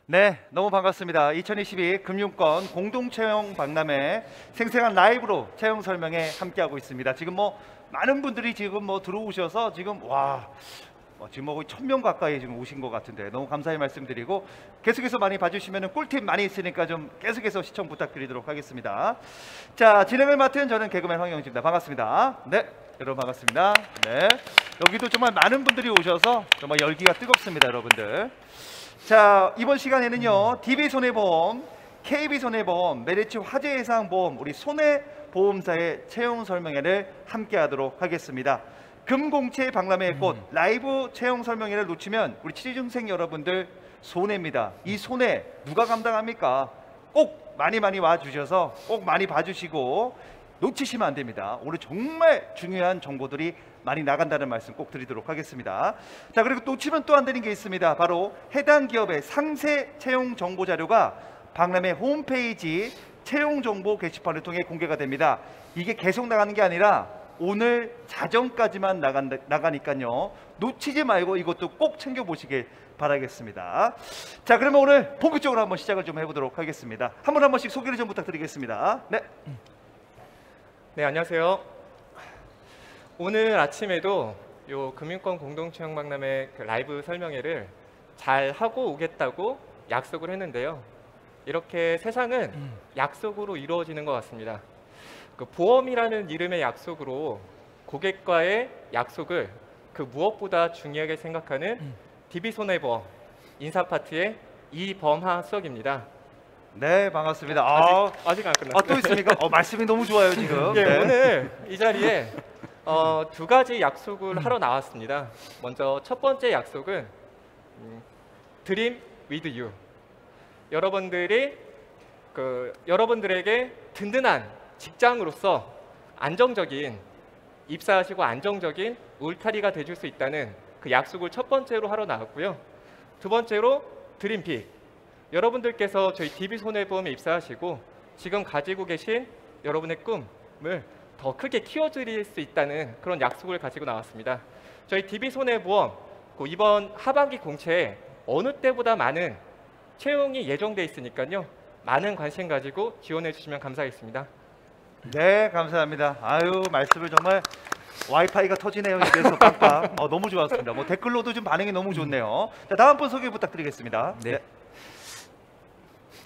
네, 너무 반갑습니다. 2022 금융권 공동채용 박람회 생생한 라이브로 채용 설명회 함께하고 있습니다. 지금 많은 분들이 지금 들어오셔서 지금 지금 거의 1000명 가까이 지금 오신 것 같은데 너무 감사의 말씀드리고 계속해서 많이 봐주시면 꿀팁 많이 있으니까 좀 계속해서 시청 부탁드리도록 하겠습니다. 자, 진행을 맡은 저는 개그맨 황영진입니다. 반갑습니다. 네, 여러분 반갑습니다. 네, 여기도 정말 많은 분들이 오셔서 정말 열기가 뜨겁습니다, 여러분들. 자, 이번 시간에는요, DB손해보험, KB손해보험, 메리츠 화재예상보험, 우리 손해보험사의 채용 설명회를 함께하도록 하겠습니다. 금공채 박람회의 꽃 라이브 채용 설명회를 놓치면 우리 취준생 여러분들 손해입니다. 이 손해 누가 감당합니까? 꼭 많이 와주셔서 꼭 많이 봐주시고 놓치시면 안 됩니다. 오늘 정말 중요한 정보들이 많이 나간다는 말씀 꼭 드리도록 하겠습니다. 자, 그리고 놓치면 또 안 되는 게 있습니다. 바로 해당 기업의 상세 채용 정보 자료가 박람회 홈페이지 채용 정보 게시판을 통해 공개가 됩니다. 이게 계속 나가는 게 아니라 오늘 자정까지만 나가니까요. 놓치지 말고 이것도 꼭 챙겨보시길 바라겠습니다. 자, 그러면 오늘 본격적으로 한번 시작을 좀 해보도록 하겠습니다. 한 번씩 소개를 좀 부탁드리겠습니다. 네, 안녕하세요. 오늘 아침에도 요 금융권 공동채용 박람회 라이브 설명회를 잘 하고 오겠다고 약속을 했는데요. 이렇게 세상은 약속으로 이루어지는 것 같습니다. 그 보험이라는 이름의 약속으로 고객과의 약속을 그 무엇보다 중요하게 생각하는 DB손해보험 인사파트의 이범하 수석입니다. 네, 반갑습니다. 아직 안 끝났어요. 또 있습니까? 말씀이 너무 좋아요, 지금. 네, 오늘 이 자리에 두 가지 약속을 하러 나왔습니다. 먼저 첫 번째 약속은 Dream with you. 여러분들에게 든든한 직장으로서 안정적인 입사하시고 안정적인 울타리가 되줄 수 있다는 그 약속을 첫 번째로 하러 나왔고요. 두 번째로 드림픽. 여러분들께서 저희 DB손해보험에 입사하시고 지금 가지고 계신 여러분의 꿈을 더 크게 키워드릴 수 있다는 그런 약속을 가지고 나왔습니다. 저희 DB손해보험 이번 하반기 공채에 어느 때보다 많은 채용이 예정돼 있으니까요. 많은 관심 가지고 지원해 주시면 감사하겠습니다. 네, 감사합니다. 말씀을 정말 와이파이가 터지네요. 입에서 빡빡. 너무 좋았습니다. 댓글로도 좀 반응이 너무 좋네요. 자, 다음 분 소개 부탁드리겠습니다. 네.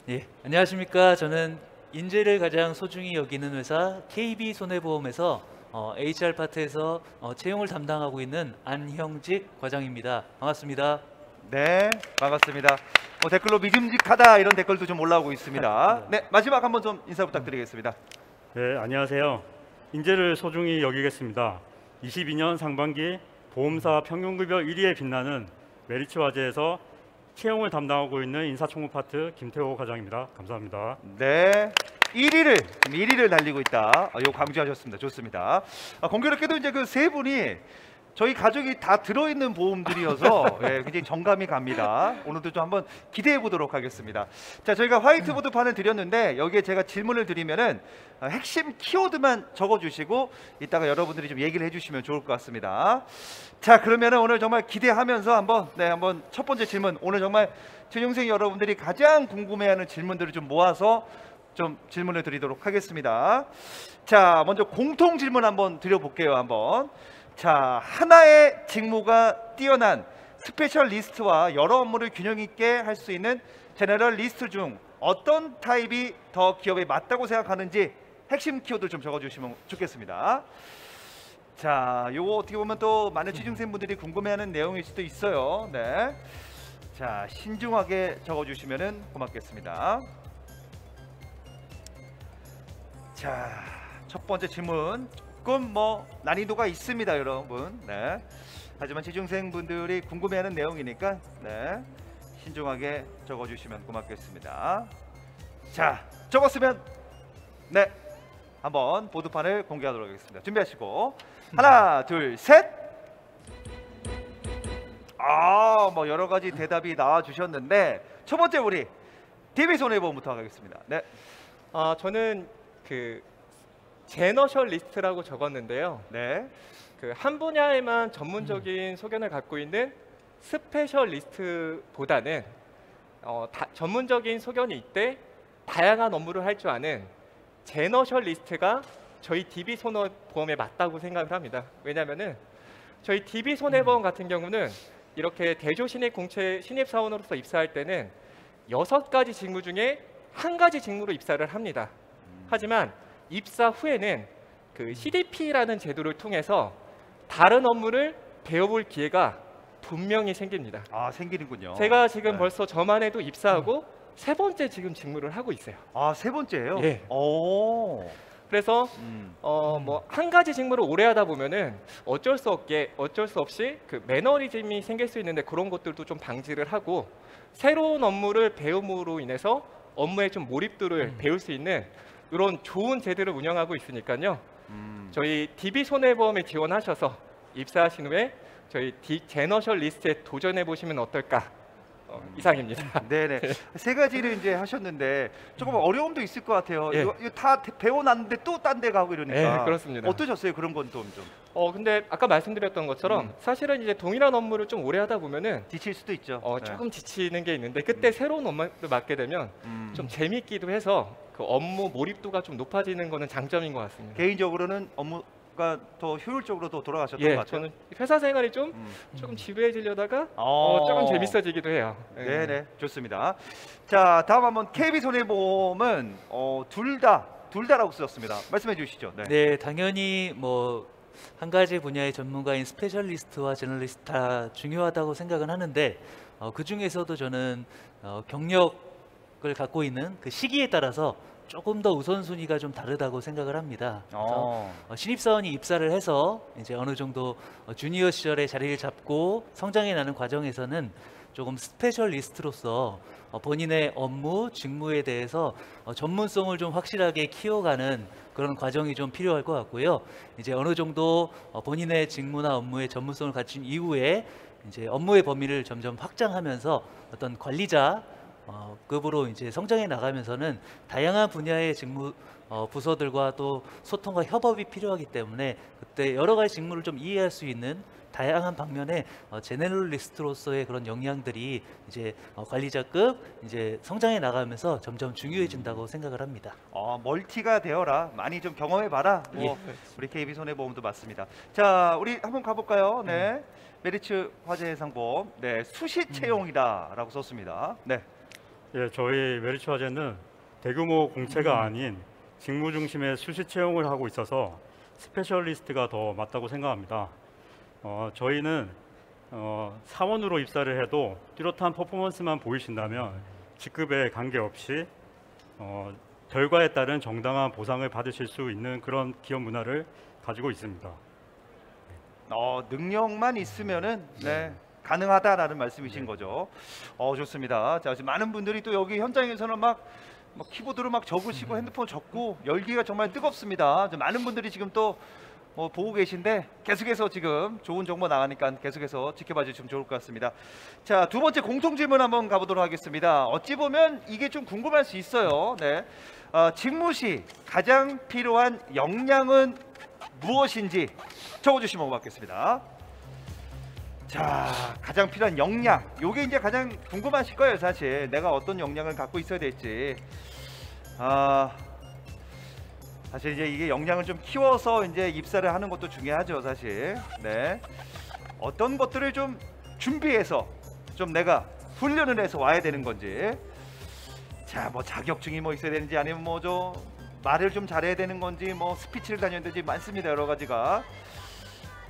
예, 안녕하십니까. 저는 인재를 가장 소중히 여기는 회사 KB손해보험에서 HR 파트에서 채용을 담당하고 있는 안형직 과장입니다. 반갑습니다. 네, 반갑습니다. 댓글로 믿음직하다 이런 댓글도 좀 올라오고 있습니다. 네, 마지막 한번 좀 인사 부탁드리겠습니다. 네, 안녕하세요. 인재를 소중히 여기겠습니다. 22년 상반기 보험사 평균급여 1위에 빛나는 메리츠 화재에서 채용을 담당하고 있는 인사총무 파트 김태호 과장입니다. 감사합니다. 네, 1위를 달리고 있다. 이거 강조하셨습니다. 좋습니다. 공교롭게도 이제 그 세 분이 저희 가족이 다 들어있는 보험들이어서 굉장히 정감이 갑니다. 오늘도 좀 한번 기대해 보도록 하겠습니다. 자, 저희가 화이트보드판을 드렸는데 여기에 제가 질문을 드리면은 핵심 키워드만 적어주시고 이따가 여러분들이 좀 얘기를 해주시면 좋을 것 같습니다. 자, 그러면은 오늘 정말 기대하면서 한번 첫 번째 질문, 오늘 정말 취준생 여러분들이 가장 궁금해하는 질문들을 좀 모아서 좀 질문을 드리도록 하겠습니다. 자, 먼저 공통 질문 한번 드려볼게요. 자, 하나의 직무가 뛰어난 스페셜리스트와 여러 업무를 균형 있게 할 수 있는 제너럴리스트 중 어떤 타입이 더 기업에 맞다고 생각하는지 핵심 키워드 좀 적어주시면 좋겠습니다. 자, 요거 어떻게 보면 또 많은 취준생분들이 궁금해하는 내용일 수도 있어요. 네, 자, 신중하게 적어주시면 고맙겠습니다. 자, 첫 번째 질문 조금 난이도가 있습니다, 여러분. 네, 하지만 취준생분들이 궁금해하는 내용이니까 신중하게 적어주시면 고맙겠습니다. 자, 적었으면 한번 보드판을 공개하도록 하겠습니다. 준비하시고 하나, 둘, 셋. 여러 가지 대답이 나와 주셨는데 첫 번째 우리 DB손해보험부터 하겠습니다. 네. 저는 제너셜리스트라고 적었는데요. 네. 한 분야에만 전문적인 소견을 갖고 있는 스페셜리스트보다는 전문적인 소견이 있되 다양한 업무를 할 줄 아는 제너셜리스트가 저희 DB손해보험에 맞다고 생각을 합니다. 왜냐하면은 저희 DB손해보험 같은 경우는 이렇게 대조신입 공채 신입사원으로서 입사할 때는 6가지 직무 중에 1가지 직무로 입사를 합니다. 하지만 입사 후에는 그 CDP라는 제도를 통해서 다른 업무를 배워볼 기회가 분명히 생깁니다. 아, 생기는군요. 제가 지금 네. 벌써 저만 해도 입사하고 3번째 지금 직무를 하고 있어요. 아, 3번째예요? 예. 오. 그래서 음. 뭐 1가지 직무를 오래 하다 보면은 어쩔 수 없이 그 매너리즘이 생길 수 있는데 그런 것들도 좀 방지를 하고 새로운 업무를 배움으로 인해서 업무에 좀 몰입도를 배울 수 있는 이런 좋은 제도를 운영하고 있으니까요. 저희 DB손해보험에 지원하셔서 입사하신 후에 저희 제너셜 리스트에 도전해 보시면 어떨까? 이상입니다. 네네. 3가지를 이제 하셨는데 조금 어려움도 있을 것 같아요. 예. 이거 다 배워놨는데 또 딴 데 가고 이러니까. 예, 그렇습니다. 어떠셨어요? 그런 건 좀 근데 아까 말씀드렸던 것처럼 사실은 이제 동일한 업무를 좀 오래 하다 보면은 지칠 수도 있죠. 조금 지치는 게 있는데 그때 새로운 업무를 맡게 되면 좀 재밌기도 해서 그 업무 몰입도가 좀 높아지는 거는 장점인 것 같습니다. 개인적으로는 업무가 더 효율적으로 더 돌아가셨던 것 예, 같아요. 저는 회사 생활이 조금 지루해지려다가 조금 재밌어지기도 해요. 예. 네네, 좋습니다. 자, 다음 한번 KB손해보험은 둘 다라고 쓰셨습니다. 말씀해 주시죠. 네. 네, 당연히 뭐 한 가지 분야의 전문가인 스페셜리스트와 제너리스트 다 중요하다고 생각은 하는데 그 중에서도 저는 경력을 갖고 있는 그 시기에 따라서 조금 더 우선순위가 좀 다르다고 생각을 합니다. 그래서 신입사원이 입사를 해서 이제 어느 정도 주니어 시절에 자리를 잡고 성장해 나는 과정에서는 조금 스페셜리스트로서 본인의 업무, 직무에 대해서 전문성을 좀 확실하게 키워가는 그런 과정이 좀 필요할 것 같고요. 이제 어느 정도 본인의 직무나 업무의 전문성을 갖춘 이후에 이제 업무의 범위를 점점 확장하면서 어떤 관리자 급으로 이제 성장해 나가면서는 다양한 분야의 직무 부서들과 또 소통과 협업이 필요하기 때문에 그때 여러 가지 직무를 좀 이해할 수 있는 다양한 방면의 제너럴리스트로서의 그런 역량들이 이제 관리자급 이제 성장해 나가면서 점점 중요해진다고 생각을 합니다. 멀티가 되어라. 많이 좀 경험해 봐라. 우리 KB손해보험도 맞습니다. 자, 우리 한번 가볼까요? 네. 메리츠 화재해상보험. 네, 수시 채용이다라고 썼습니다. 네. 예, 저희 메리츠 화재는 대규모 공채가 아닌 직무 중심의 수시 채용을 하고 있어서 스페셜리스트가 더 맞다고 생각합니다. 저희는 사원으로 입사를 해도 뚜렷한 퍼포먼스만 보이신다면 직급에 관계없이 결과에 따른 정당한 보상을 받으실 수 있는 그런 기업 문화를 가지고 있습니다. 능력만 있으면은 네. 가능하다라는 말씀이신 거죠. 좋습니다. 자, 지금 많은 분들이 또 여기 현장에서는 막 키보드로 막 적으시고 핸드폰 적고 열기가 정말 뜨겁습니다. 많은 분들이 지금 또 보고 계신데 계속해서 지금 좋은 정보 나가니까 계속해서 지켜봐 주시면 좋을 것 같습니다. 자, 2번째 공통 질문 한번 가보도록 하겠습니다. 어찌 보면 이게 좀 궁금할 수 있어요. 네. 직무 시 가장 필요한 역량은 무엇인지 적어주시면 고맙겠습니다. 자, 가장 필요한 역량. 요게 이제 가장 궁금하실 거예요, 사실. 내가 어떤 역량을 갖고 있어야 될지. 사실 이제 이게 역량을 좀 키워서 이제 입사를 하는 것도 중요하죠, 사실. 네. 어떤 것들을 좀 준비해서 좀 내가 훈련을 해서 와야 되는 건지. 자, 뭐 자격증이 뭐 있어야 되는지 아니면 뭐 좀 말을 좀 잘해야 되는 건지 뭐 스피치를 다녀야 되는지 많습니다, 여러 가지가.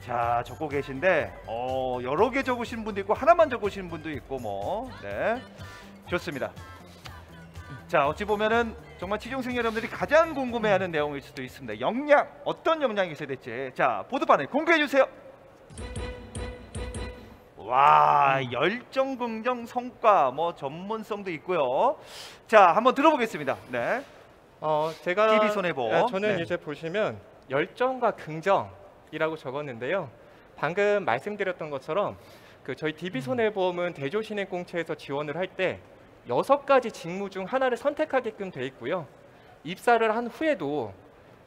자, 적고 계신데 여러 개 적으시는 분도 있고 하나만 적으시는 분도 있고 뭐. 네. 좋습니다. 자, 어찌 보면은 정말 취준생 여러분들이 가장 궁금해하는 내용일 수도 있습니다. 역량, 어떤 역량이 있어야 될지. 자, 보드판에 공개해 주세요. 와, 열정, 긍정, 성과, 뭐 전문성도 있고요. 자, 한번 들어보겠습니다. 네. 제가 KB손해보험. 저는 네. 이제 보시면 열정과 긍정이라고 적었는데요. 방금 말씀드렸던 것처럼 저희 DB손해보험은 대조신입공채에서 지원을 할 때 6가지 직무 중 하나를 선택하게끔 돼 있고요. 입사를 한 후에도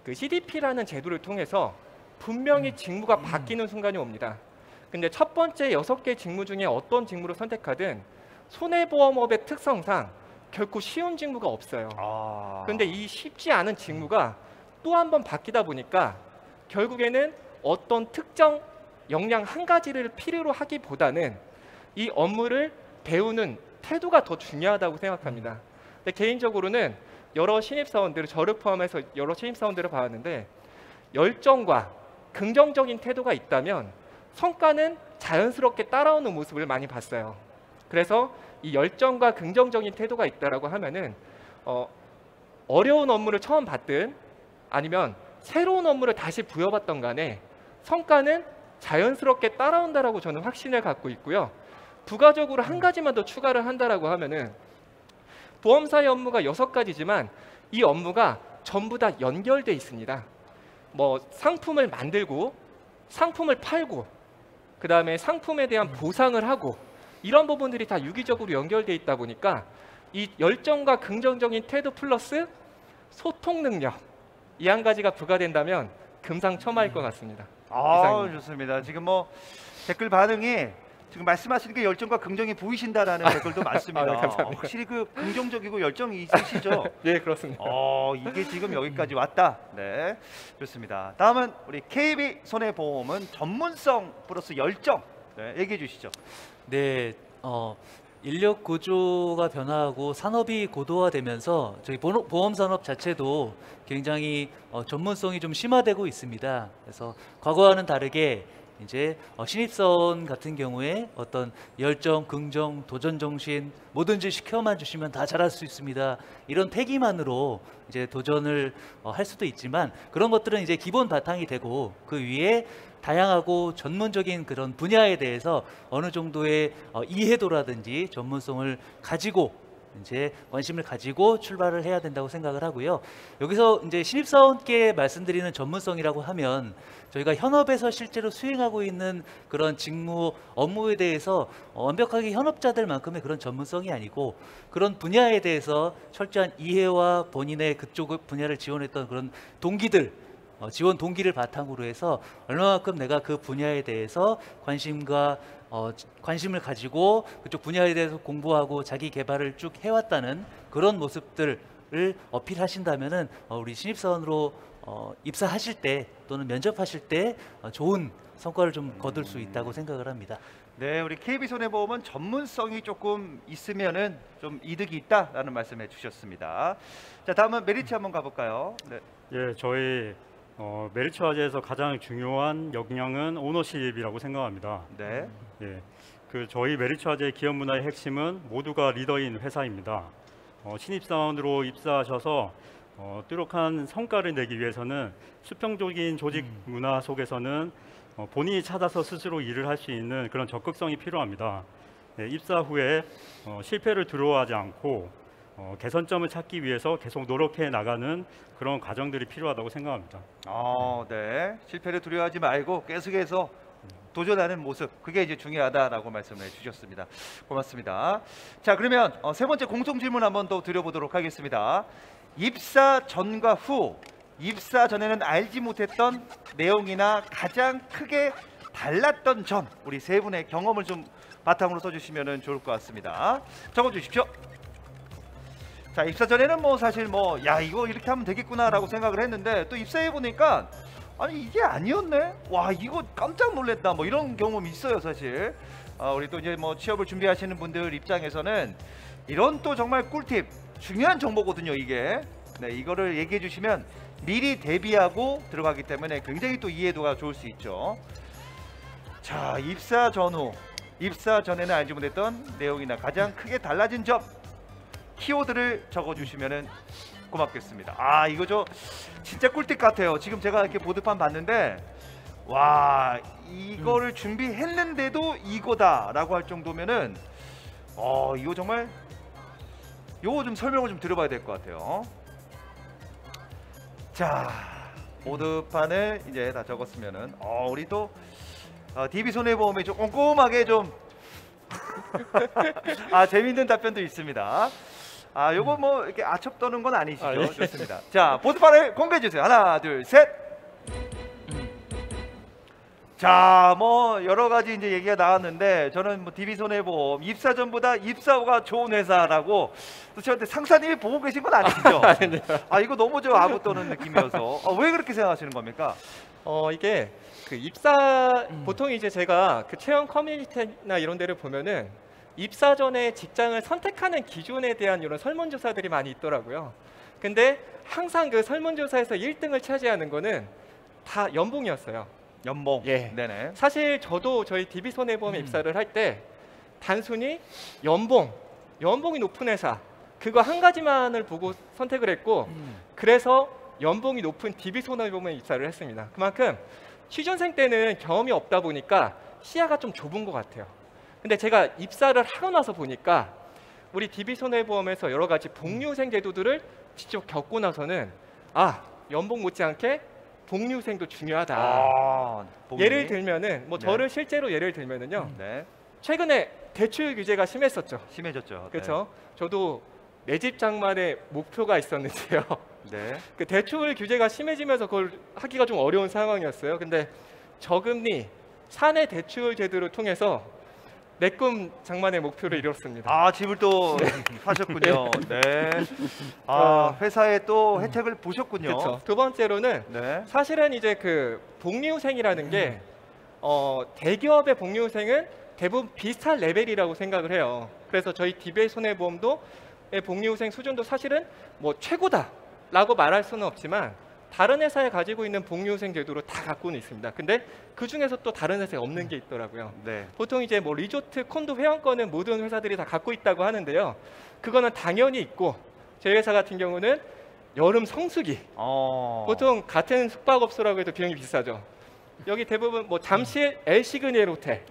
그 CDP라는 제도를 통해서 분명히 직무가 바뀌는 순간이 옵니다. 근데 첫 번째 6개 직무 중에 어떤 직무를 선택하든 손해보험업의 특성상 결코 쉬운 직무가 없어요. 아. 그런데 이 쉽지 않은 직무가 또 한 번 바뀌다 보니까 결국에는 어떤 특정 역량 한 가지를 필요로 하기보다는 이 업무를 배우는 태도가 더 중요하다고 생각합니다. 근데 개인적으로는 여러 신입사원들을, 저를 포함해서 여러 신입사원들을 봐왔는데 열정과 긍정적인 태도가 있다면 성과는 자연스럽게 따라오는 모습을 많이 봤어요. 그래서 이 열정과 긍정적인 태도가 있다라고 하면은 어려운 업무를 처음 받든 아니면 새로운 업무를 다시 부여받던 간에 성과는 자연스럽게 따라온다라고 저는 확신을 갖고 있고요. 부가적으로 한 가지만 더 추가를 한다라고 하면은 보험사의 업무가 6가지지만 이 업무가 전부 다 연결돼 있습니다. 뭐 상품을 만들고 상품을 팔고 그 다음에 상품에 대한 보상을 하고 이런 부분들이 다 유기적으로 연결돼 있다 보니까 이 열정과 긍정적인 태도 플러스 소통 능력 이 한 가지가 부과된다면 금상첨화일 것 같습니다. 아, 이상입니다. 좋습니다. 지금 뭐 댓글 반응이 지금 말씀하시는 게 열정과 긍정이 보이신다라는 댓글도 많습니다. 네, 감사합니다. 확실히 그 긍정적이고 열정이 있으시죠? 네, 그렇습니다. 이게 지금 여기까지 왔다. 네, 좋습니다. 다음은 우리 KB 손해보험은 전문성 플러스 열정. 네, 얘기해 주시죠. 네, 인력 구조가 변화하고 산업이 고도화되면서 저희 보험 산업 자체도 굉장히 전문성이 좀 심화되고 있습니다. 그래서 과거와는 다르게 이제 신입사원 같은 경우에 어떤 열정, 긍정, 도전 정신 뭐든지 시켜만 주시면 다 잘할 수 있습니다. 이런 패기만으로 이제 도전을 할 수도 있지만 그런 것들은 이제 기본 바탕이 되고 그 위에 다양하고 전문적인 그런 분야에 대해서 어느 정도의 이해도라든지 전문성을 가지고 이제 관심을 가지고 출발을 해야 된다고 생각을 하고요. 여기서 이제 신입사원께 말씀드리는 전문성이라고 하면 저희가 현업에서 실제로 수행하고 있는 그런 직무 업무에 대해서 완벽하게 현업자들만큼의 그런 전문성이 아니고 그런 분야에 대해서 철저한 이해와 본인의 그쪽 분야를 지원했던 그런 동기들 지원 동기를 바탕으로 해서 얼마만큼 내가 그 분야에 대해서 관심을 가지고 그쪽 분야에 대해서 공부하고 자기 개발을 쭉 해왔다는 그런 모습들을 어필하신다면은 우리 신입사원으로 입사하실 때 또는 면접하실 때 좋은 성과를 좀 거둘 수 있다고 생각을 합니다. 네, 우리 KB손해보험은 전문성이 조금 있으면은 좀 이득이 있다라는 말씀해 주셨습니다. 자, 다음은 메리츠 한번 가볼까요? 네. 예, 저희 메리츠 화재에서 가장 중요한 역량은 오너십이라고 생각합니다. 네. 예, 그 저희 메리츠 화재의 기업 문화의 핵심은 모두가 리더인 회사입니다. 신입사원으로 입사하셔서 뚜렷한 성과를 내기 위해서는 수평적인 조직 문화 속에서는 본인이 찾아서 스스로 일을 할 수 있는 그런 적극성이 필요합니다. 예, 입사 후에 실패를 두려워하지 않고 개선점을 찾기 위해서 계속 노력해 나가는 그런 과정들이 필요하다고 생각합니다. 네. 실패를 두려워하지 말고 계속해서 도전하는 모습, 그게 이제 중요하다라고 말씀을 주셨습니다. 고맙습니다. 자, 그러면 세 번째 공통 질문 한번 더 드려보도록 하겠습니다. 입사 전과 후, 입사 전에는 알지 못했던 내용이나 가장 크게 달랐던 점, 우리 세 분의 경험을 좀 바탕으로 써주시면 좋을 것 같습니다. 적어주십시오. 자, 입사 전에는 뭐 사실 야 이거 이렇게 하면 되겠구나라고 생각을 했는데 또 입사해 보니까 아니 이게 아니었네. 와 이거 깜짝 놀랐다. 뭐 이런 경험이 있어요 사실. 우리 또 이제 취업을 준비하시는 분들 입장에서는 이런 또 정말 꿀팁 중요한 정보거든요 이게. 네, 이거를 얘기해 주시면 미리 대비하고 들어가기 때문에 굉장히 또 이해도가 좋을 수 있죠. 자, 입사 전후, 입사 전에는 알지 못했던 내용이나 가장 크게 달라진 점, 키워드를 적어주시면 고맙겠습니다. 이거 진짜 꿀팁 같아요. 지금 제가 이렇게 보드판 봤는데 와 이거를 준비했는데도 이거다라고 할 정도면은 이거 정말 요거 좀 설명을 좀 들어봐야 될 것 같아요. 자, 보드판을 이제 다 적었으면은 우리 또 DB손해보험이 좀 꼼꼼하게 좀 재밌는 답변도 있습니다. 요거 이렇게 아첩 떠는 건 아니시죠? 예. 좋습니다. 자, 보드판을 공개해 주세요. 하나, 둘, 셋. 자, 뭐 여러 가지 이제 얘기가 나왔는데 저는 뭐 DB손해보험 입사 전보다 입사 후가 좋은 회사라고 또 저한테 상사님이 보고 계신 건 아니시죠? 아, 이거 너무 저 아구 떠는 느낌이어서 왜 그렇게 생각하시는 겁니까? 이게 그 입사 보통 이제 제가 그 채용 커뮤니티나 이런 데를 보면은 입사 전에 직장을 선택하는 기준에 대한 이런 설문조사들이 많이 있더라고요. 근데 항상 그 설문조사에서 1등을 차지하는 거는 다 연봉이었어요. 연봉. 예. 네네. 사실 저도 저희 DB손해보험에 입사를 할 때 단순히 연봉이 높은 회사 그거 한 가지만을 보고 선택을 했고 그래서 연봉이 높은 DB손해보험에 입사를 했습니다. 그만큼 취준생 때는 경험이 없다 보니까 시야가 좀 좁은 것 같아요. 근데 제가 입사를 하고 나서 보니까 우리 DB손해보험에서 여러 가지 복리후생 제도들을 직접 겪고 나서는 연봉 못지않게 복리후생도 중요하다. 복리. 예를 들면은 뭐 네. 저를 실제로 예를 들면은요. 네. 최근에 대출 규제가 심했었죠. 심해졌죠. 그렇죠. 저도 내 집 장만의 목표가 있었는데요. 네. 그 대출 규제가 심해지면서 그걸 하기가 좀 어려운 상황이었어요. 근데 저금리 사내 대출 제도를 통해서 내 꿈 장만의 목표를 이뤘습니다. 집을 또 사셨군요. 네. 회사에 또 혜택을 보셨군요. 그렇죠. 두 번째로는 네. 사실은 이제 그 복리후생이라는 게 대기업의 복리후생은 대부분 비슷한 레벨이라고 생각을 해요. 그래서 저희 DB손해보험도 복리후생 수준도 사실은 뭐 최고다라고 말할 수는 없지만 다른 회사에 가지고 있는 복리후생 제도로 다 갖고는 있습니다. 근데 그 중에서 또 다른 회사에 없는 게 있더라고요. 네. 보통 이제 뭐 리조트, 콘도 회원권은 모든 회사들이 다 갖고 있다고 하는데요. 그거는 당연히 있고 저희 회사 같은 경우는 여름 성수기 보통 같은 숙박업소라고 해도 비용이 비싸죠. 여기 대부분 뭐 잠실 엘시그니엘 호텔,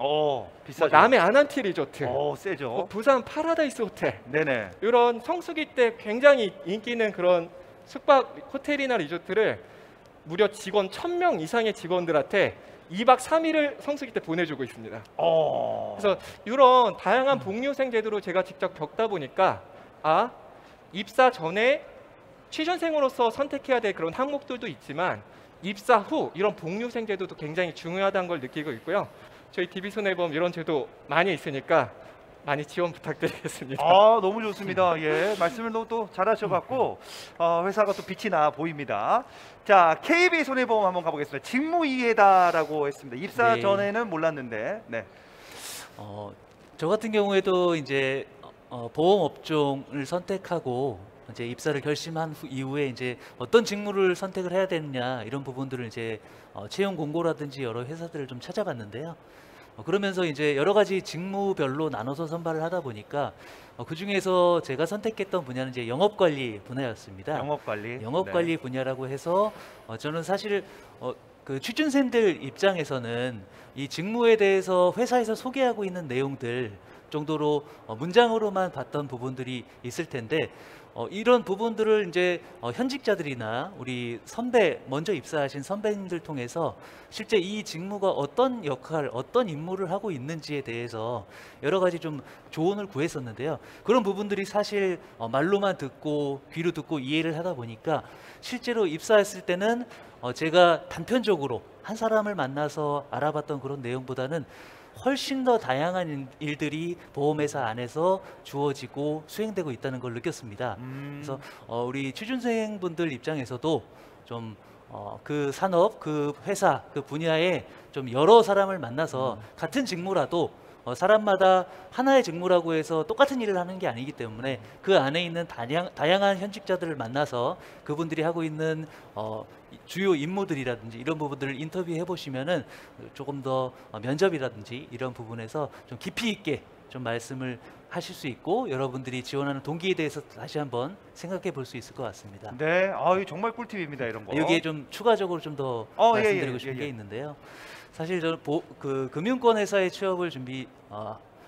비싸죠. 뭐 남해 아난티 리조트, 세죠. 뭐 부산 파라다이스 호텔 네네. 이런 성수기 때 굉장히 인기 있는 그런 숙박 호텔이나 리조트를 무려 직원 1000명 이상의 직원들한테 2박 3일을 성수기 때 보내주고 있습니다. 그래서 이런 다양한 복리후생 제도로 제가 직접 겪다 보니까 입사 전에 취준생으로서 선택해야 될 그런 항목들도 있지만 입사 후 이런 복리후생 제도도 굉장히 중요하다는 걸 느끼고 있고요. 저희 DB손해보험 이런 제도 많이 있으니까 많이 지원 부탁드리겠습니다. 너무 좋습니다. 예, 말씀을 너무 또 잘하셔갖고 회사가 또 빛이 나 보입니다. 자, KB손해보험 한번 가보겠습니다. 직무이해다라고 했습니다. 입사 네. 전에는 몰랐는데, 네. 저 같은 경우에도 이제 보험 업종을 선택하고 이제 입사를 결심한 이후에 이제 어떤 직무를 선택을 해야 되느냐 이런 부분들을 이제 채용 공고라든지 여러 회사들을 좀 찾아봤는데요. 그러면서 이제 여러 가지 직무별로 나눠서 선발을 하다 보니까 그 중에서 제가 선택했던 분야는 이제 영업관리 분야였습니다. 영업관리. 분야라고 해서 저는 사실 그 취준생들 입장에서는 이 직무에 대해서 회사에서 소개하고 있는 내용들 정도로 문장으로만 봤던 부분들이 있을 텐데 이런 부분들을 이제 현직자들이나 우리 먼저 입사하신 선배님들 통해서 실제 이 직무가 어떤 역할, 어떤 임무를 하고 있는지에 대해서 여러 가지 좀 조언을 구했었는데요. 그런 부분들이 사실 말로만 듣고 귀로 듣고 이해를 하다 보니까 실제로 입사했을 때는 제가 단편적으로 한 사람을 만나서 알아봤던 그런 내용보다는 훨씬 더 다양한 일들이 보험회사 안에서 주어지고 수행되고 있다는 걸 느꼈습니다. 그래서 우리 취준생분들 입장에서도 좀 그 산업, 그 회사, 그 분야에 좀 여러 사람을 만나서 같은 직무라도 사람마다 하나의 직무라고 해서 똑같은 일을 하는 게 아니기 때문에 그 안에 있는 다양한 현직자들을 만나서 그분들이 하고 있는 주요 임무들이라든지 이런 부분들을 인터뷰해 보시면은 조금 더 면접이라든지 이런 부분에서 좀 깊이 있게 좀 말씀을 하실 수 있고 여러분들이 지원하는 동기에 대해서 다시 한번 생각해 볼 수 있을 것 같습니다. 네, 이거 정말 꿀팁입니다. 이런 거. 여기에 좀 추가적으로 좀 더 말씀드리고 싶은 게 있는데요. 사실 저는 그 금융권 회사에 취업을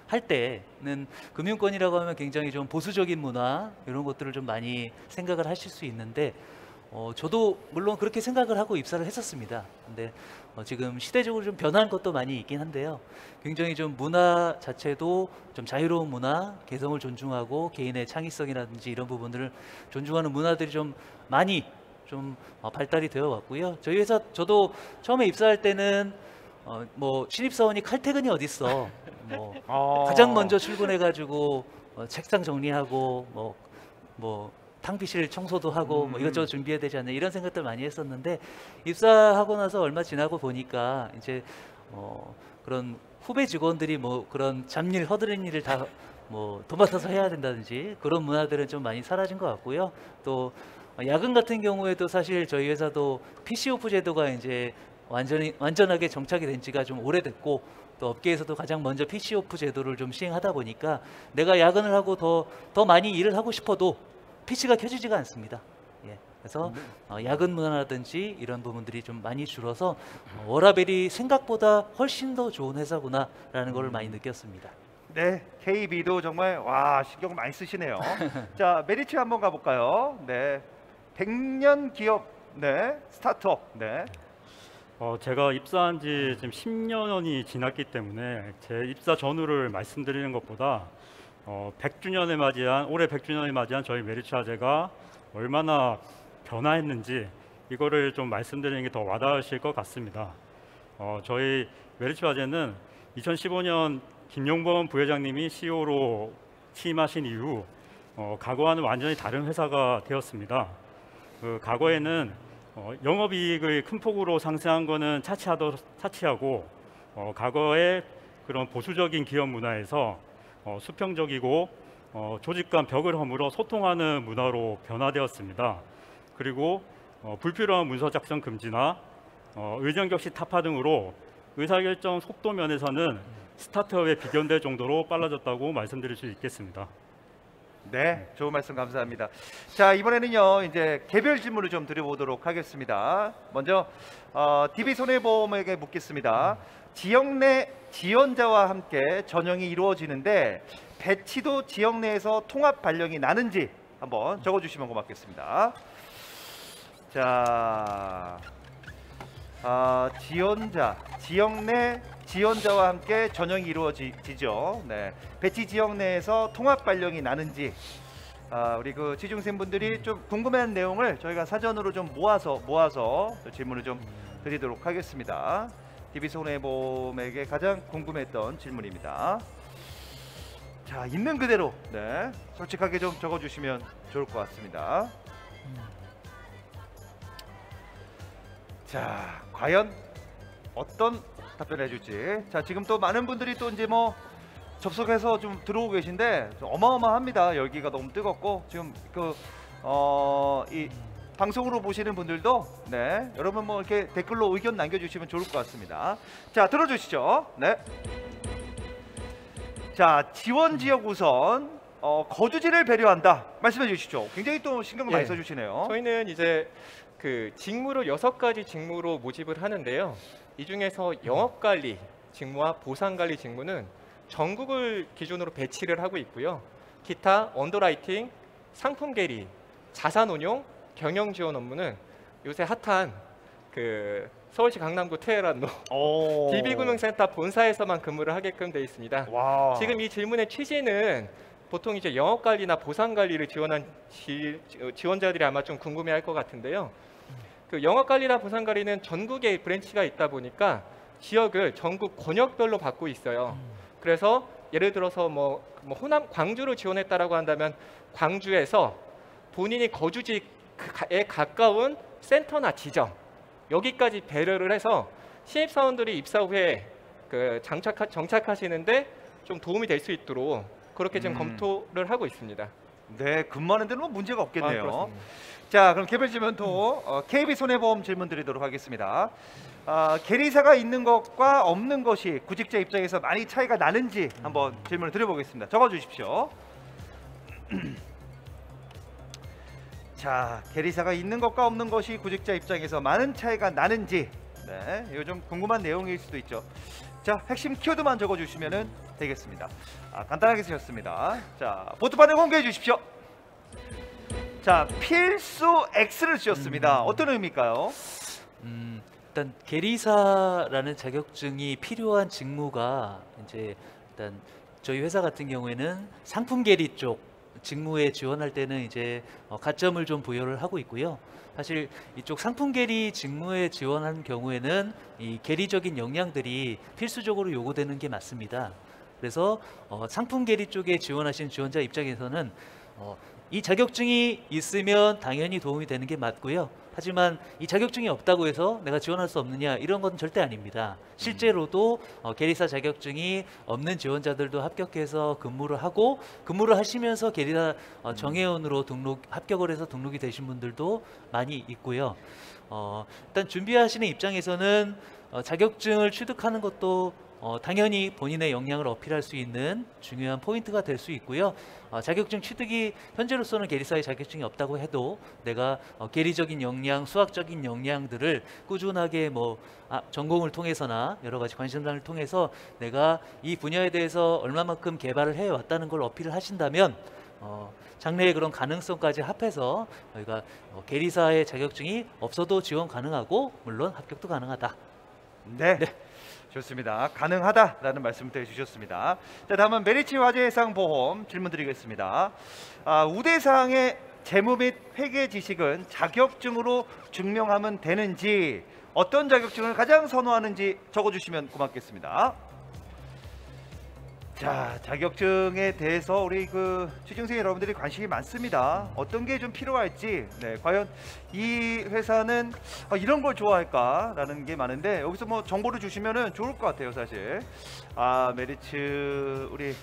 할 때는 금융권이라고 하면 굉장히 좀 보수적인 문화 이런 것들을 좀 많이 생각을 하실 수 있는데 저도 물론 그렇게 생각을 하고 입사를 했었습니다. 근데 지금 시대적으로 좀 변한 것도 많이 있긴 한데요. 굉장히 좀 문화 자체도 좀 자유로운 문화, 개성을 존중하고 개인의 창의성이라든지 이런 부분들을 존중하는 문화들이 좀 많이 좀 발달이 되어 왔고요. 저희 회사 저도 처음에 입사할 때는 뭐 신입사원이 칼퇴근이 어딨어. 뭐 어. 가장 먼저 출근해가지고 책상 정리하고 뭐 탕비실 청소도 하고 뭐 이것저것 준비해야 되지 않나 이런 생각들 많이 했었는데 입사하고 나서 얼마 지나고 보니까 이제 그런 후배 직원들이 뭐 그런 잡일 허드렛 일을 다 뭐 도맡아서 해야 된다든지 그런 문화들은 좀 많이 사라진 것 같고요. 또 야근 같은 경우에도 사실 저희 회사도 PC 오프 제도가 이제 완전하게 정착이 된 지가 좀 오래됐고 또 업계에서도 가장 먼저 PC 오프 제도를 좀 시행하다 보니까 내가 야근을 하고 더 많이 일을 하고 싶어도 PC가 켜지지가 않습니다. 예. 그래서 야근 문화라든지 이런 부분들이 좀 많이 줄어서 워라벨이 생각보다 훨씬 더 좋은 회사구나라는 걸 많이 느꼈습니다. 네, KB도 정말 와 신경 많이 쓰시네요. 자, 메리츠 한번 가볼까요? 네, 100년 기업, 네, 스타트업, 네. 제가 입사한 지 지금 10년이 지났기 때문에 제 입사 전후를 말씀드리는 것보다 100주년을 맞이한 올해 100주년을 맞이한 저희 메리츠 화재가 얼마나 변화했는지 이거를 좀 말씀드리는 게 더 와닿으실 것 같습니다. 저희 메리츠 화재는 2015년 김용범 부회장님이 CEO로 취임하신 이후 과거와는 완전히 다른 회사가 되었습니다. 과거에는 영업이익을 큰 폭으로 상승한 거는 차치하고 과거의 그런 보수적인 기업 문화에서 수평적이고 조직 간 벽을 허물어 소통하는 문화로 변화되었습니다. 그리고 불필요한 문서 작성 금지나 의정격시 타파 등으로 의사결정 속도 면에서는 스타트업에 비견될 정도로 빨라졌다고 말씀드릴 수 있겠습니다. 네, 좋은 말씀 감사합니다. 자, 이번에는요 이제 개별 질문을 좀 드려보도록 하겠습니다. 먼저 DB손해보험에게 묻겠습니다. 지역 내 지원자와 함께 전형이 이루어지는데 배치도 지역 내에서 통합 발령이 나는지 한번 적어주시면 고맙겠습니다. 자, 지역 내 지원자와 함께 전형이 이루어지죠. 네, 배치 지역 내에서 통합 발령이 나는지 우리 그 취중생분들이 좀 궁금한 내용을 저희가 사전으로 좀 모아서 질문을 좀 드리도록 하겠습니다. DB손해보험에게 가장 궁금했던 질문입니다. 자, 있는 그대로 네, 솔직하게 좀 적어주시면 좋을 것 같습니다. 자, 과연 어떤 답변을 해줄지. 자, 지금 또 많은 분들이 또 이제 뭐 접속해서 좀 들어오고 계신데 어마어마합니다. 열기가 너무 뜨겁고 지금 이 방송으로 보시는 분들도 네, 여러분 뭐 이렇게 댓글로 의견 남겨주시면 좋을 것 같습니다. 자, 들어주시죠. 네. 자, 지원 지역 우선 거주지를 배려한다. 말씀해 주시죠. 굉장히 또 신경을 많이 써주시네요. 저희는 이제 그 직무를 6가지 직무로 모집을 하는데요. 이 중에서 영업관리 직무와 보상관리 직무는 전국을 기준으로 배치를 하고 있고요. 기타 언더라이팅, 상품 계리, 자산운용, 경영지원 업무는 요새 핫한 그 서울시 강남구 테헤란로 DB금융센터 본사에서만 근무를 하게끔 되어 있습니다. 와. 지금 이 질문의 취지는 보통 이제 영업관리나 보상관리를 지원한 지원자들이 아마 좀 궁금해할 것 같은데요. 그 영업관리나 보상관리는 전국에 브랜치가 있다 보니까 지역을 전국 권역별로 받고 있어요. 그래서 예를 들어서 뭐 호남 광주를 지원했다라고 한다면 광주에서 본인이 거주지에 가까운 센터나 지점 여기까지 배려를 해서 신입사원들이 입사 후에 그 정착하시는데 좀 도움이 될 수 있도록 그렇게 지금 검토를 하고 있습니다. 네, 근무하는 데는 뭐 문제가 없겠네요. 그렇습니다. 자, 그럼 개별 질문도 KB손해보험 질문 드리도록 하겠습니다. 계리사가 있는 것과 없는 것이 구직자 입장에서 많이 차이가 나는지 한번 질문을 드려보겠습니다. 적어주십시오. 자, 계리사가 있는 것과 없는 것이 구직자 입장에서 많은 차이가 나는지 네, 이거 좀 궁금한 내용일 수도 있죠. 자, 핵심 키워드만 적어주시면 되겠습니다. 간단하게 쓰셨습니다. 자, 보트판을 공개해 주십시오. 자, 필수 X를 쓰셨습니다. 어떤 의미일까요? 일단 계리사라는 자격증이 필요한 직무가 이제 일단 저희 회사 같은 경우에는 상품 계리 쪽 직무에 지원할 때는 이제 가점을 좀 부여를 하고 있고요. 사실 이쪽 상품 계리 직무에 지원하는 경우에는 이 계리적인 역량들이 필수적으로 요구되는 게 맞습니다. 그래서 상품 계리 쪽에 지원하신 지원자 입장에서는 이 자격증이 있으면 당연히 도움이 되는 게 맞고요. 하지만 이 자격증이 없다고 해서 내가 지원할 수 없느냐 이런 건 절대 아닙니다. 실제로도 계리사 자격증이 없는 지원자들도 합격해서 근무를 하고 근무를 하시면서 계리사 정회원으로 합격을 해서 등록이 되신 분들도 많이 있고요. 일단 준비하시는 입장에서는 자격증을 취득하는 것도 당연히 본인의 역량을 어필할 수 있는 중요한 포인트가 될 수 있고요. 자격증 취득이 현재로서는 계리사의 자격증이 없다고 해도 내가 계리적인 역량, 수학적인 역량들을 꾸준하게 전공을 통해서나 여러 가지 관심사를 통해서 내가 이 분야에 대해서 얼마만큼 개발을 해왔다는 걸 어필을 하신다면 장래의 그런 가능성까지 합해서 저희가 계리사의 자격증이 없어도 지원 가능하고 물론 합격도 가능하다. 네. 좋습니다. 가능하다라는 말씀을 해주셨습니다. 자, 다음은 메리츠 화재상 보험 질문 드리겠습니다. 우대사항의 재무 및 회계 지식은 자격증으로 증명하면 되는지, 어떤 자격증을 가장 선호하는지 적어주시면 고맙겠습니다. 자, 자격증에 대해서 우리 취준생 여러분들이 관심이 많습니다. 어떤 게 좀 필요할지, 과연 이 회사는 이런 걸 좋아할까라는 게 많은데, 여기서 정보를 주시면은 좋을 것 같아요, 사실. 메리츠 우리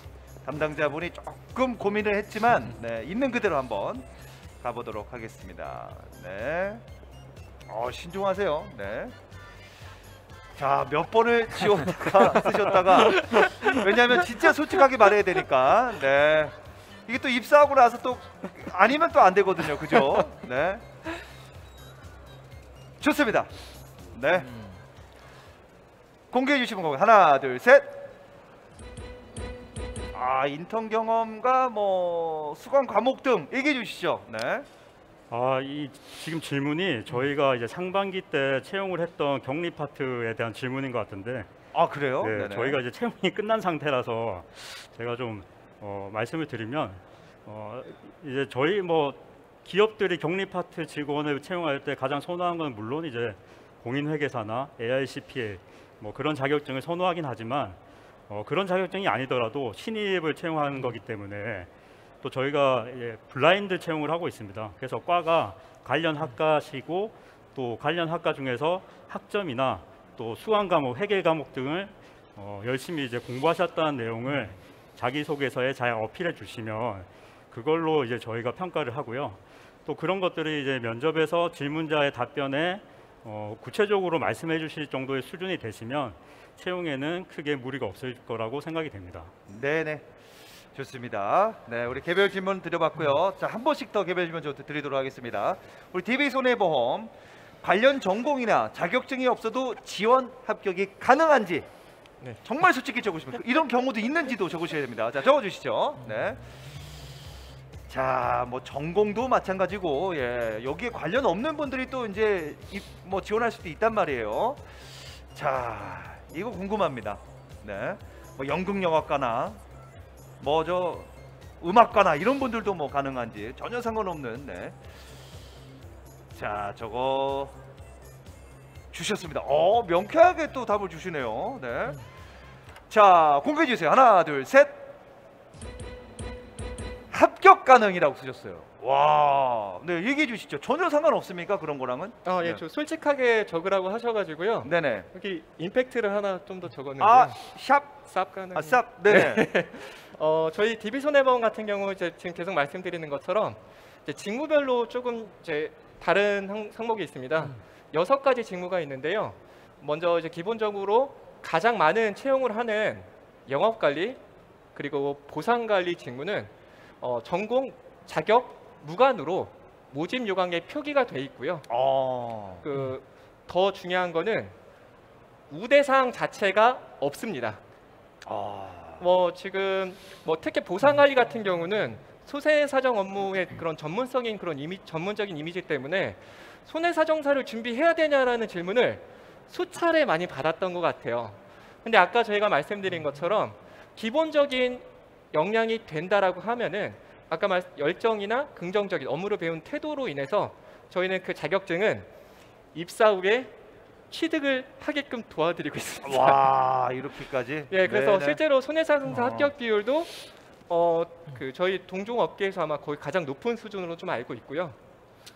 담당자분이 조금 고민을 했지만, 있는 그대로 한번 가보도록 하겠습니다. 신중하세요. 자, 몇 번을 지웠다가 쓰셨다가, 왜냐하면 진짜 솔직하게 말해야 되니까. 이게 또 입사하고 나서 또 아니면 또 안 되거든요, 그죠? 좋습니다. 공개해 주시면 거고요. 하나, 둘, 셋. 인턴 경험과 수강 과목 등 얘기해 주시죠. 지금 질문이 저희가 이제 상반기 때 채용을 했던 격리 파트에 대한 질문인 것 같은데. 그래요? 네, 저희가 이제 채용이 끝난 상태라서 제가 좀 말씀을 드리면, 이제 저희 기업들이 격리 파트 직원을 채용할 때 가장 선호하는 건 물론 이제 공인회계사나 AICPA 그런 자격증을 선호하긴 하지만, 그런 자격증이 아니더라도 신입을 채용하는 거기 때문에 또 저희가 블라인드 채용을 하고 있습니다. 그래서 과가 관련 학과시고 또 관련 학과 중에서 학점이나 또 수강 과목, 회계 과목 등을 열심히 이제 공부하셨다는 내용을 자기소개서에 잘 어필해 주시면 그걸로 이제 저희가 평가를 하고요. 또 그런 것들이 이제 면접에서 질문자의 답변에 구체적으로 말씀해 주실 정도의 수준이 되시면 채용에는 크게 무리가 없을 거라고 생각이 됩니다. 네네. 좋습니다. 우리 개별 질문 드려봤고요. 자, 한 번씩 더 개별 질문 드리도록 하겠습니다. 우리 DB손해보험 관련 전공이나 자격증이 없어도 지원 합격이 가능한지 정말 솔직히 적으시면, 이런 경우도 있는지도 적으셔야 됩니다. 자, 적어주시죠. 자, 전공도 마찬가지고, 여기에 관련 없는 분들이 또 이제 지원할 수도 있단 말이에요. 자, 이거 궁금합니다. 연극영화과나 음악과나 이런 분들도 가능한지 전혀 상관없는. 자, 저거 주셨습니다. 명쾌하게 또 답을 주시네요. 자, 공개해 주세요. 하나, 둘, 셋. 합격 가능이라고 쓰셨어요. 와, 얘기해 주시죠. 전혀 상관없습니까, 그런 거랑은? 예, 저 솔직하게 적으라고 하셔가지고요. 네네. 여기 임팩트를 하나 좀 더 적었는데요. 쌉 가능. 쌉. 네네. 저희 DB손해보험 같은 경우 이제 지금 계속 말씀드리는 것처럼 이제 직무별로 조금 이제 다른 항목이 있습니다. 6가지 직무가 있는데요. 먼저 이제 기본적으로 가장 많은 채용을 하는 영업관리 그리고 보상관리 직무는 전공, 자격, 무관으로 모집 요강에 표기가 돼 있고요. 더 중요한 거는 우대사항 자체가 없습니다. 지금 특히 보상관리 같은 경우는 소세사정 업무의 그런 전문적인 전문적인 이미지 때문에 손해사정사를 준비해야 되냐라는 질문을 수차례 많이 받았던 것 같아요. 근데 아까 저희가 말씀드린 것처럼 기본적인 역량이 된다라고 하면은 아까 말 열정이나 긍정적인 업무를 배운 태도로 인해서 저희는 그 자격증은 입사 후에 취득을 하게끔 도와드리고 있습니다. 와, 이렇게까지. 예, 그래서 네네. 실제로 손해상승사 어. 합격 비율도 그 저희 동종 업계에서 아마 거의 가장 높은 수준으로 좀 알고 있고요.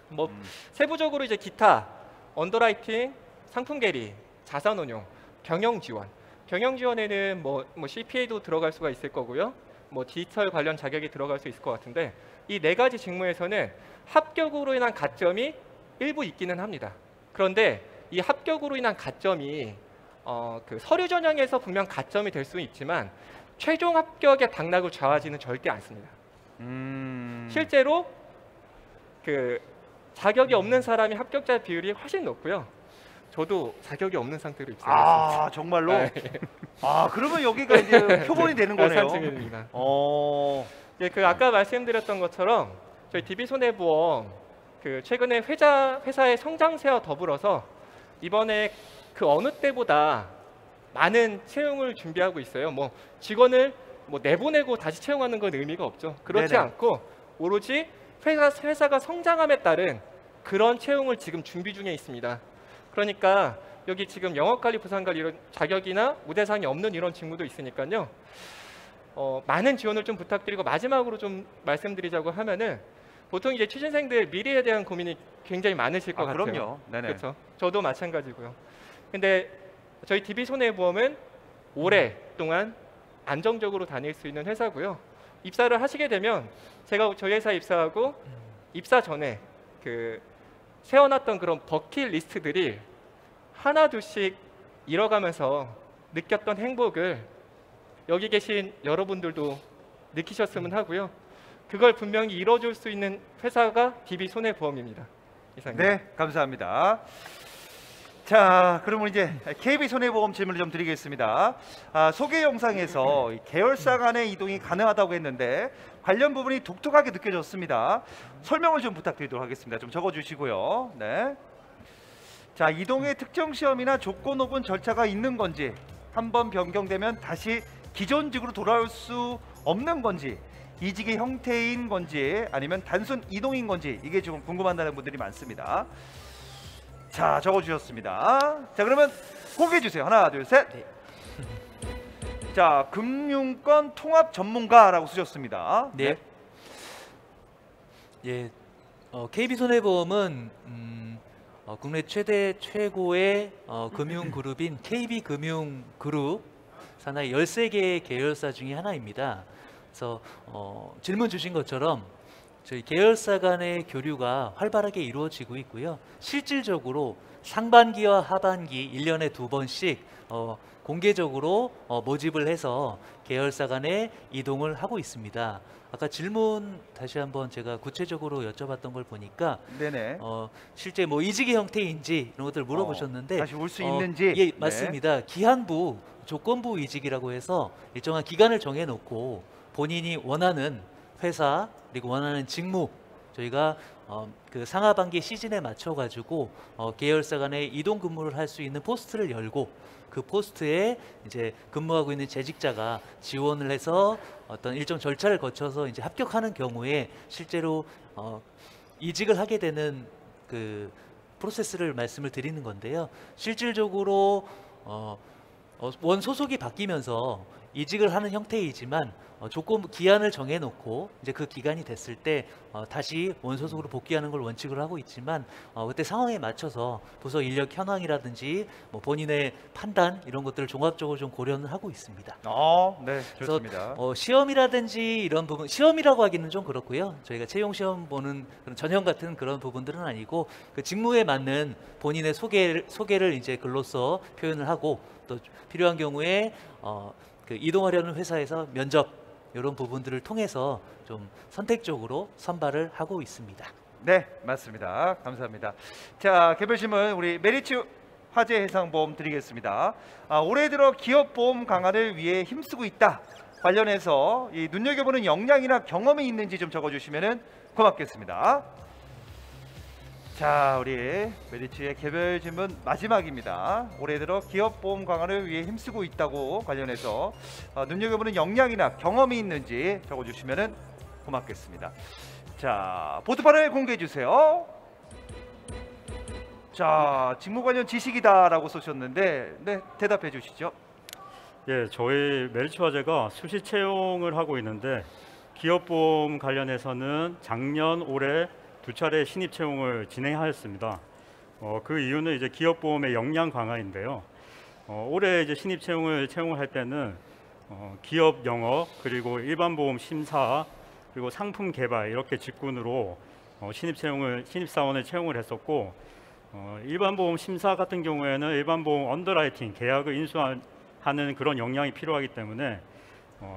뭐 세부적으로 이제 기타, 언더라이팅, 상품 계리, 자산 운용, 경영 지원. 경영 지원에는 뭐 CPA도 들어갈 수가 있을 거고요. 뭐 디지털 관련 자격이 들어갈 수 있을 것 같은데 이 네 가지 직무에서는 합격으로 인한 가점이 일부 있기는 합니다. 그런데 이 합격으로 인한 가점이 그 서류 전형에서 분명 가점이 될 수 있지만 최종 합격의 당락을 좌우하지는 절대 않습니다. 실제로 그 자격이 없는 사람이 합격자 비율이 훨씬 높고요. 저도 자격이 없는 상태로 입사했습니다. 아, 정말로? 네. 아, 그러면 여기가 이제 표본이 되는 거네요. 상승입니다. 네. 그 아까 말씀드렸던 것처럼 저희 DB손해보험 그 최근에 회사의 성장세와 더불어서 이번에 그 어느 때보다 많은 채용을 준비하고 있어요. 뭐 직원을 뭐 내보내고 다시 채용하는 건 의미가 없죠. 그렇지 네네. 않고 오로지 회사가 성장함에 따른 그런 채용을 지금 준비 중에 있습니다. 그러니까 여기 지금 영업관리, 부산관리 이런 자격이나 우대상이 없는 이런 직무도 있으니까요. 많은 지원을 좀 부탁드리고 마지막으로 좀 말씀드리자고 하면은 보통 이제 취준생들 미래에 대한 고민이 굉장히 많으실 것 같아요. 그럼요. 네네. 그렇죠. 저도 마찬가지고요. 근데 저희 DB손해보험은 오랫동안 안정적으로 다닐 수 있는 회사고요. 입사를 하시게 되면 제가 저희 회사 입사하고 입사 전에 그 세워놨던 그런 버킷리스트들이 하나 둘씩 잃어가면서 느꼈던 행복을 여기 계신 여러분들도 느끼셨으면 하고요. 그걸 분명히 이뤄줄 수 있는 회사가 DB손해보험입니다. 이상입니다. 네, 감사합니다. 자, 그러면 이제 KB손해보험 질문을 좀 드리겠습니다. 소개 영상에서 이 계열사 간의 이동이 가능하다고 했는데 관련 부분이 독특하게 느껴졌습니다. 설명을 좀 부탁드리도록 하겠습니다. 좀 적어주시고요. 네. 자, 이동의 특정 시험이나 조건 혹은 절차가 있는 건지, 한번 변경되면 다시 기존직으로 돌아올 수 없는 건지, 이직의 형태인 건지, 아니면 단순 이동인 건지, 이게 좀 궁금하다는 분들이 많습니다. 자, 적어주셨습니다. 자, 그러면 공개해 주세요. 하나, 둘, 셋. 네. 자, 금융권 통합 전문가라고 쓰셨습니다. 네. 예, KB손해보험은 국내 최고의 금융그룹인 KB금융그룹 산하의 13개의 계열사 중에 하나입니다. 그래서 질문 주신 것처럼 저희 계열사 간의 교류가 활발하게 이루어지고 있고요. 실질적으로 상반기와 하반기 1년에 2번씩 공개적으로 모집을 해서 계열사 간의 이동을 하고 있습니다. 아까 질문 다시 한번 제가 구체적으로 여쭤봤던 걸 보니까 네네. 실제 뭐 이직의 형태인지 이런 것들 물어보셨는데 다시 올 수 있는지. 예, 네. 맞습니다. 기한부, 조건부 이직이라고 해서 일정한 기간을 정해놓고 본인이 원하는 회사 그리고 원하는 직무 저희가 그 상하반기 시즌에 맞춰 가지고 계열사 간의 이동 근무를 할 수 있는 포스트를 열고 그 포스트에 이제 근무하고 있는 재직자가 지원을 해서 어떤 일정 절차를 거쳐서 이제 합격하는 경우에 실제로 이직을 하게 되는 그 프로세스를 말씀을 드리는 건데요. 실질적으로 원 소속이 바뀌면서 이직을 하는 형태이지만 조건 기한을 정해놓고 이제 그 기간이 됐을 때 다시 원소속으로 복귀하는 걸 원칙으로 하고 있지만 그때 상황에 맞춰서 부서 인력 현황이라든지 뭐 본인의 판단 이런 것들을 종합적으로 좀 고려는 하고 있습니다. 네, 좋습니다. 그래서 시험이라든지 이런 부분, 시험이라고 하기는 좀 그렇고요. 저희가 채용 시험 보는 그런 전형 같은 그런 부분들은 아니고 그 직무에 맞는 본인의 소개를 이제 글로써 표현을 하고 또 필요한 경우에 그 이동하려는 회사에서 면접 이런 부분들을 통해서 좀 선택적으로 선발을 하고 있습니다. 네, 맞습니다. 감사합니다. 자, 개별 질문 우리 메리츠 화재해상보험 드리겠습니다. 올해 들어 기업 보험 강화를 위해 힘쓰고 있다. 관련해서 이 눈여겨보는 역량이나 경험이 있는지 좀 적어주시면 고맙겠습니다. 자, 우리 메리츠의 개별 질문 마지막입니다. 올해 들어 기업 보험 강화를 위해 힘쓰고 있다고 관련해서 눈여겨보는 역량이나 경험이 있는지 적어주시면 고맙겠습니다. 자, 보드판을 공개해 주세요. 자, 직무 관련 지식이다라고 쓰셨는데, 네, 대답해 주시죠. 예, 저희 메리츠화재가 수시 채용을 하고 있는데 기업보험 관련해서는 작년, 올해 두 차례 신입 채용을 진행하였습니다. 그 이유는 이제 기업보험의 역량 강화인데요. 올해 이제 신입 채용을 할 때는 기업 영업 그리고 일반 보험 심사 그리고 상품 개발 이렇게 직군으로 신입 사원을 채용을 했었고, 일반 보험 심사 같은 경우에는 일반 보험 언더라이팅 계약을 인수하는 그런 역량이 필요하기 때문에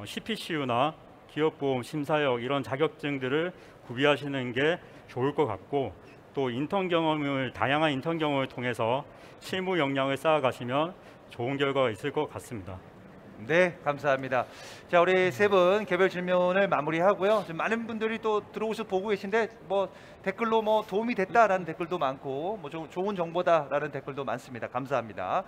CPCU나 기업보험 심사역 이런 자격증들을 구비하시는 게 좋을 것 같고, 또 다양한 인턴 경험을 통해서 실무 역량을 쌓아가시면 좋은 결과가 있을 것 같습니다. 네, 감사합니다. 자, 우리 세 분 개별 질문을 마무리하고요. 지금 많은 분들이 또 들어오셔서 보고 계신데 뭐 댓글로 뭐 도움이 됐다라는 댓글도 많고 뭐 좋은 정보다라는 댓글도 많습니다. 감사합니다.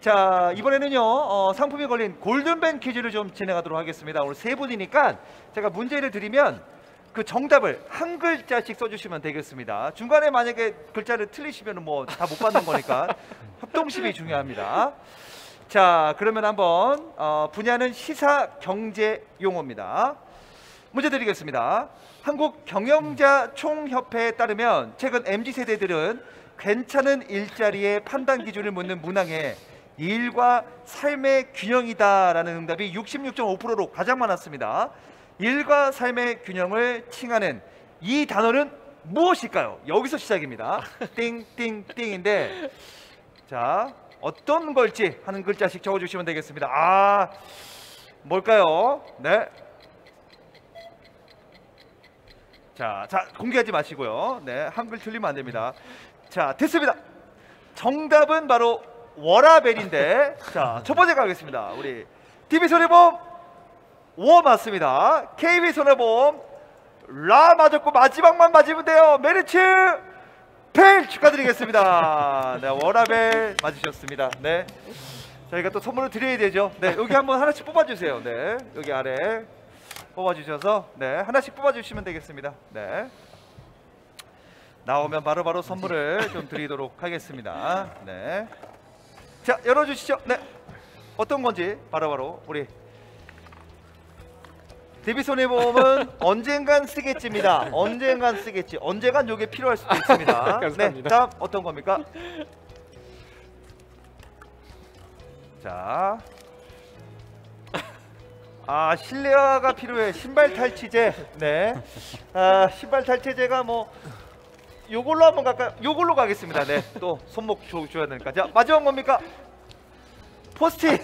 자, 이번에는요 상품이 걸린 골든뱅 퀴즈를 좀 진행하도록 하겠습니다. 오늘 세 분이니까 제가 문제를 드리면 그 정답을 한 글자씩 써주시면 되겠습니다. 중간에 만약에 글자를 틀리시면 뭐 다 못 받는 거니까 협동심이 중요합니다. 자, 그러면 한번 분야는 시사 경제 용어입니다. 문제 드리겠습니다. 한국 경영자 총협회에 따르면 최근 MZ 세대들은 괜찮은 일자리의 판단 기준을 묻는 문항에 일과 삶의 균형이다라는 응답이 66.5%로 가장 많았습니다. 일과 삶의 균형을 칭하는 이 단어는 무엇일까요? 여기서 시작입니다. 띵띵띵인데, 자, 어떤 걸지 한 글자씩 적어주시면 되겠습니다. 아, 뭘까요? 네. 자, 공개하지 마시고요. 네, 한글 틀리면 안 됩니다. 자, 됐습니다. 정답은 바로 워라벨인데, 자, 첫 번째 가겠습니다. 우리 DB손해보험 워 맞습니다. KB손해보험 라 맞았고 마지막만 맞으면 돼요. 메리츠 벨 축하드리겠습니다. 네, 워라벨 맞으셨습니다. 네, 저희가 또 선물을 드려야 되죠. 네, 여기 한번 하나씩 뽑아주세요. 네, 여기 아래 뽑아주셔서 네, 하나씩 뽑아주시면 되겠습니다. 네, 나오면 바로바로 선물을 좀 드리도록 하겠습니다. 네, 자, 열어주시죠. 네, 어떤 건지 바로바로 우리 DB손해보험은 언젠간 쓰겠지입니다. 언젠간 쓰겠지. 언젠간 요게 필요할 수도 있습니다. 네, 다음 어떤 겁니까? 자, 실내화가 필요해. 신발 탈취제. 네, 신발 탈취제가 뭐 요걸로 한번 갈까요? 요걸로 가겠습니다. 네, 또 손목 줘야 되니까. 자, 마지막 뭡니까? 포스트잇.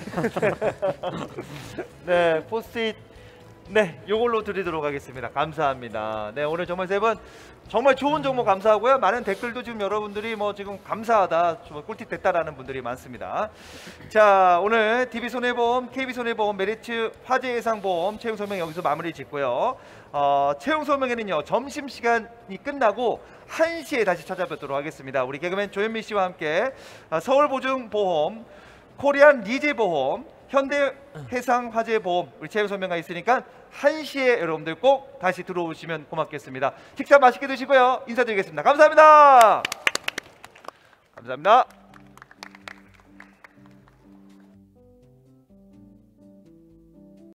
네, 포스트잇. 네, 요걸로 드리도록 하겠습니다. 감사합니다. 네, 오늘 정말 세 분 정말 좋은 정보 감사하고요. 많은 댓글도 지금 여러분들이 뭐 지금 감사하다, 정말 꿀팁 됐다라는 분들이 많습니다. 자, 오늘 DB손해보험, KB손해보험, 메리츠 화재예상보험 채용 설명 여기서 마무리 짓고요. 채용 설명회는요 점심시간이 끝나고 1시에 다시 찾아뵙도록 하겠습니다. 우리 개그맨 조현미 씨와 함께 서울보증보험, 코리안 리즈보험, 현대해상화재보험 우리 채용 설명가 있으니까 1시에 여러분들 꼭 다시 들어오시면 고맙겠습니다. 식사 맛있게 드시고요. 인사드리겠습니다. 감사합니다. 감사합니다.